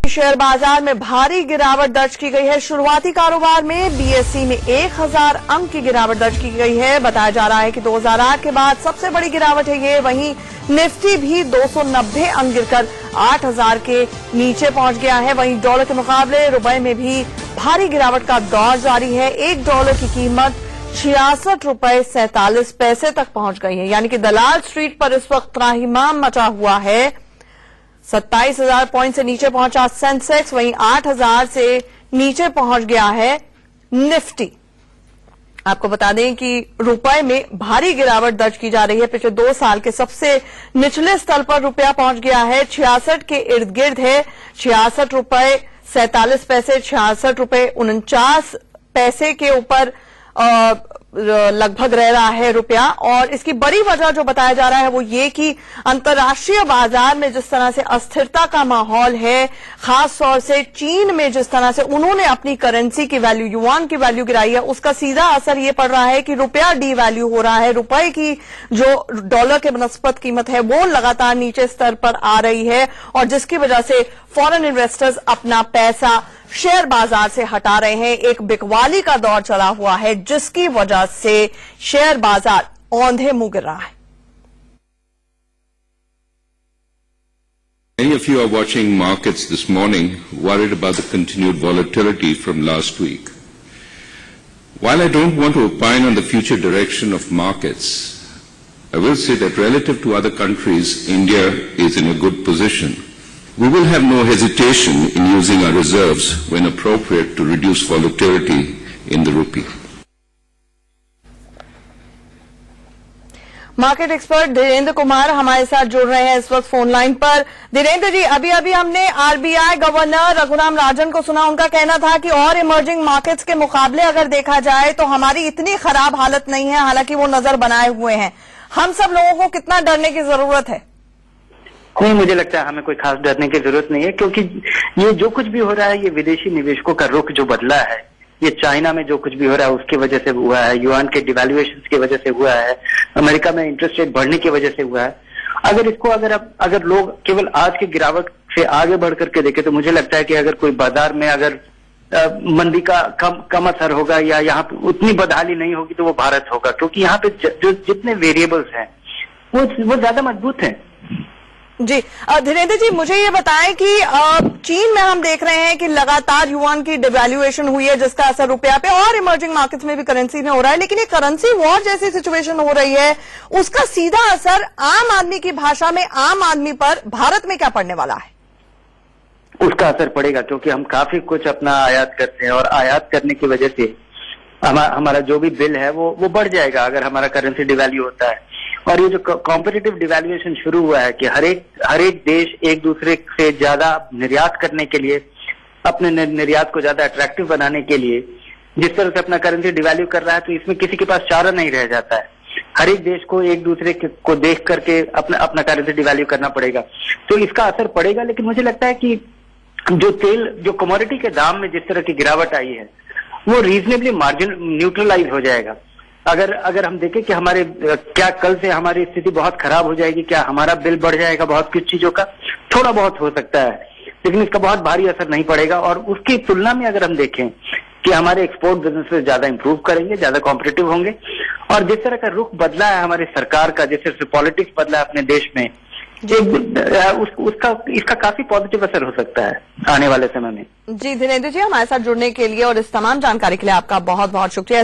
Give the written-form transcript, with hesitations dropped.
Share बाजार में भारी गिरावट दर्ज की गई है। शुरुआती कारोबार में बीएसई में 1000 अंक की गिरावट दर्ज की गई है। बताया जा रहा है कि 2008 के बाद सबसे बड़ी गिरावट है ये। वहीं निफ्टी भी 290 अंक गिरकर 8000 के नीचे पहुंच गया है। वहीं डॉलर के मुकाबले रुपए में भी भारी गिरावट का दौर जारी है। $1 की कीमत 66 रुपए 47 पैसे तक पहुंच गई है। यानी कि दलाल स्ट्रीट पर इस वक्त त्राहिमाम मचा हुआ है। 27,000 पॉइंट से नीचे पहुंचा सेंसेक्स, वहीं 8,000 से नीचे पहुंच गया है निफ्टी। आपको बता दें कि रुपए में भारी गिरावट दर्ज की जा रही है। पिछले 2 साल के सबसे निचले स्तर पर रुपया पहुंच गया है। 66 के इर्द गिर्द है। 66 रुपए 47 पैसे, 66 रुपए 49 पैसे के ऊपर लगभग रह रहा है रुपया। और इसकी बड़ी वजह जो बताया जा रहा है वो ये कि अंतर्राष्ट्रीय बाजार में जिस तरह से अस्थिरता का माहौल है, खास तौर से चीन में जिस तरह से उन्होंने अपनी करेंसी की वैल्यू, युआन की वैल्यू गिराई है, उसका सीधा असर ये पड़ रहा है कि रुपया डी वैल्यू हो रहा है। रुपए की जो डॉलर के बनस्पत कीमत है वो लगातार नीचे स्तर पर आ रही है, और जिसकी वजह से फॉरेन इन्वेस्टर्स अपना पैसा शेयर बाजार से हटा रहे हैं। एक बिकवाली का दौर चला हुआ है जिसकी वजह से शेयर बाजार औंधे मुंह गिर रहा है। Many of you are watching markets this morning worried about the continued volatility from last week. While I don't want to opine on the future direction of markets, I will say that relative to other countries, India is in a good position. We will have no hesitation in using our reserves when appropriate to reduce volatility in the rupee. Market expert Dhirendra Kumar हमारे साथ जुड़ रहे हैं इस वक्त phone line पर। धीरेन्द्र जी, अभी हमने आरबीआई गवर्नर रघुराम राजन को सुना। उनका कहना था कि और इमर्जिंग मार्केट्स के मुकाबले अगर देखा जाए तो हमारी इतनी खराब हालत नहीं है, हालांकि वो नजर बनाए हुए हैं। हम सब लोगों को कितना डरने की जरूरत है? नहीं, मुझे लगता है हमें कोई खास डरने की जरूरत नहीं है, क्योंकि ये जो कुछ भी हो रहा है ये विदेशी निवेशकों का रुख जो बदला है, ये चाइना में जो कुछ भी हो रहा है उसकी वजह से हुआ है, युआन के डिवैल्यूएशन की वजह से हुआ है, अमेरिका में इंटरेस्ट रेट बढ़ने की वजह से हुआ है। अगर लोग केवल आज की गिरावट से आगे बढ़ करके देखें तो मुझे लगता है कि अगर कोई बाजार में अगर मंदी का कम असर होगा या यहाँ पे उतनी बदहाली नहीं होगी तो वो भारत होगा, क्योंकि यहाँ पे जो जितने वेरिएबल्स हैं वो ज्यादा मजबूत हैं। जी धीरेन्द्र जी, मुझे ये बताएं कि चीन में हम देख रहे हैं कि लगातार युआन की डिवैल्यूएशन हुई है जिसका असर रुपया पे और इमर्जिंग मार्केट्स में भी करेंसी में हो रहा है, लेकिन ये करेंसी वॉर जैसी सिचुएशन हो रही है, उसका सीधा असर आम आदमी की भाषा में आम आदमी पर भारत में क्या पड़ने वाला है? उसका असर पड़ेगा, क्योंकि हम काफी कुछ अपना आयात करते हैं और आयात करने की वजह से हमारा जो भी बिल है वो बढ़ जाएगा अगर हमारा करेंसी डिवैल्यू होता है। और ये जो कॉम्पिटिटिव डिवैल्यूएशन शुरू हुआ है कि हर एक देश एक दूसरे से ज्यादा निर्यात करने के लिए, अपने निर्यात को ज्यादा अट्रैक्टिव बनाने के लिए जिस तरह से अपना करेंसी डिवैल्यू कर रहा है, तो इसमें किसी के पास चारा नहीं रह जाता है। हर एक देश को एक दूसरे को देख करके अपना करेंसी डिवैल्यू करना पड़ेगा, तो इसका असर पड़ेगा। लेकिन मुझे लगता है कि जो कमोडिटी के दाम में जिस तरह की गिरावट आई है वो रीजनेबली मार्जिन न्यूट्रलाइज हो जाएगा। अगर हम देखें कि क्या कल से हमारी स्थिति बहुत खराब हो जाएगी, क्या हमारा बिल बढ़ जाएगा, बहुत कुछ चीजों का थोड़ा बहुत हो सकता है, लेकिन इसका बहुत भारी असर नहीं पड़ेगा। और उसकी तुलना में अगर हम देखें कि हमारे एक्सपोर्ट बिजनेस ज्यादा इंप्रूव करेंगे, ज्यादा कॉम्पिटिटिव होंगे, और जिस तरह का रुख बदला है हमारी सरकार का, जिस तरह से पॉलिटिक्स बदला है अपने देश में, इसका काफी पॉजिटिव असर हो सकता है आने वाले समय में। जी धीरेन्द्र जी, हमारे साथ जुड़ने के लिए और इस तमाम जानकारी के लिए आपका बहुत बहुत शुक्रिया।